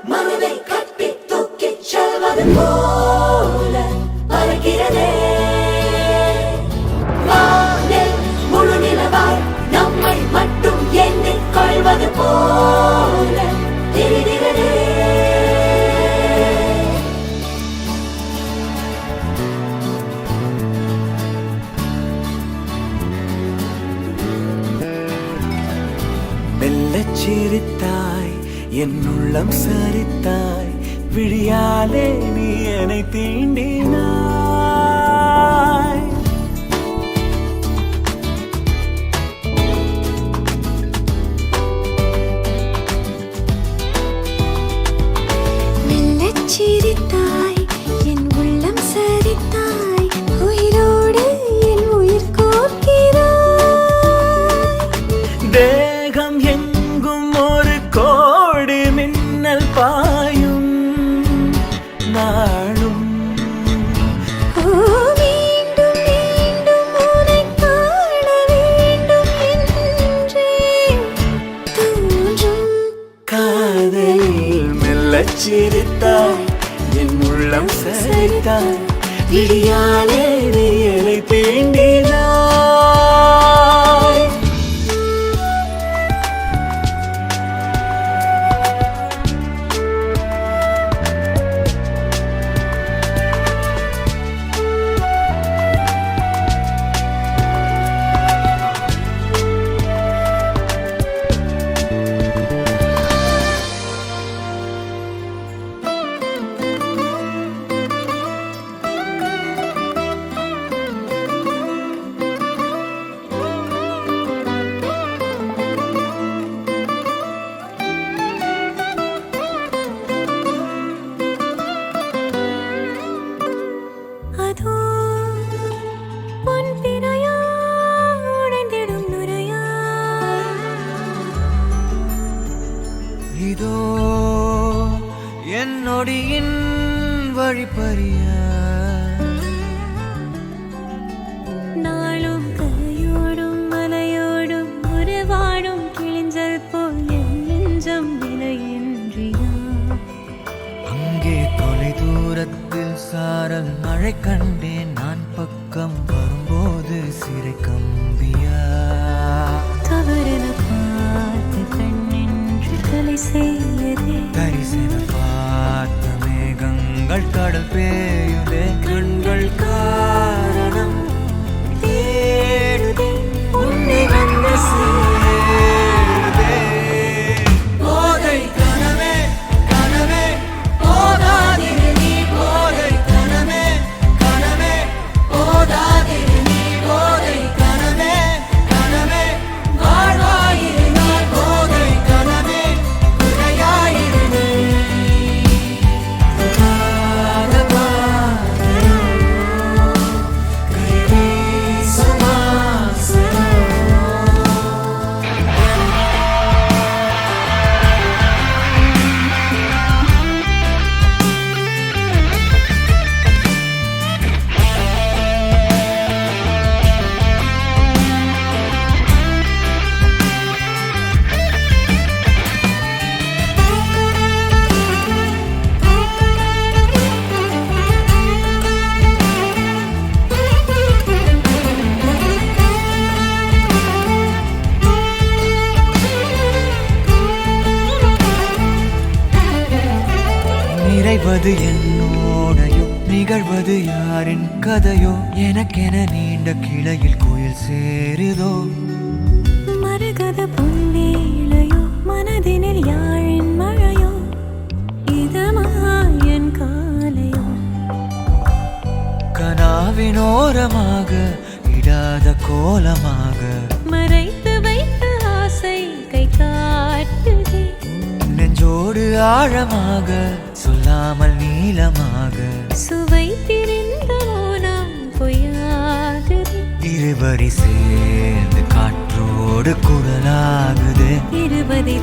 மனதை கட்டி தூக்கிச் செல்வது போல பறக்கிறதே வானில் முழு நிலவாய் நம்மை மட்டும் எண்ணிக் கொள்வது போல தெரிகிறதே. மெல்லச் சிரித்தாய் என் உள்ளம் சரித்தாய் விழியாலே நீ என்னை தீண்டினாய். மெல்லச் சிரித்தாய் என் உள்ளம் சரித்தாய் உயிரோடு என் உயிர் கோர்க்கிறாய். தேகம் எங்கும் ஒரு கோடி மின்னல் பாயும் நாளும் மீண்டும் மீண்டும் உன்னைக் காண வேண்டும் என்றே தோன்றும் காதலில் மெல்லச் சிரித்தாய் என் உள்ளம் சரித்தாய் விழியாலே நீ என்னை தீண்டினாய். அதோ பொன் திரையா உடைந்திடும் நுரையா இதோ என் நொடியின் வழிப்பறிய நாளும் கரையோடும் மலையோடும் உருவாடும் கிழிஞ்சல் போல் என் நெஞ்சம் விலையின்றியா. அங்கே தொலை தூரத்தில் சாரல் மழை கண்டேன் நான் பக்கம் வரும்போது சிறை கம்பியா. தவறென பார்த்து கண்ணென்று தலை செய்யதே தரிசன பார்த்த மேகங்கள் கடல் பேயுதே கண்கள் காரணம் தேடுதே உன்னை வந்து சேருதே. போதை கனவே கனவே போதாதிரு நீ போதை கனவே கனவே போதாதிரு நீ போதை கனவே கனவே வாழ்வாயிரு நான் போதை கனவே குறையாயிரு நீ. நிறைவது என்னோடையோ நிகழ்வது யாரின் கதையோ எனக்கென நீண்ட கிளையில் கோயில் சேருதோ. மரகத பொன்வேளையோ மனதினில் யாழின் மழையோ இதமாயன் காலையோ கனாவினோரமாக இடாத கோலமாக மறைத்து வைத்த ஆசை கை காட்டுதே. நெஞ்சோடு ஆழமாக சொல்லாமல் நீளமாக சுவை திரிந்த மோனம் பொய்யாகுதே. இருவரி சேர்ந்து காற்றோடு குரலாகுது. இருபதை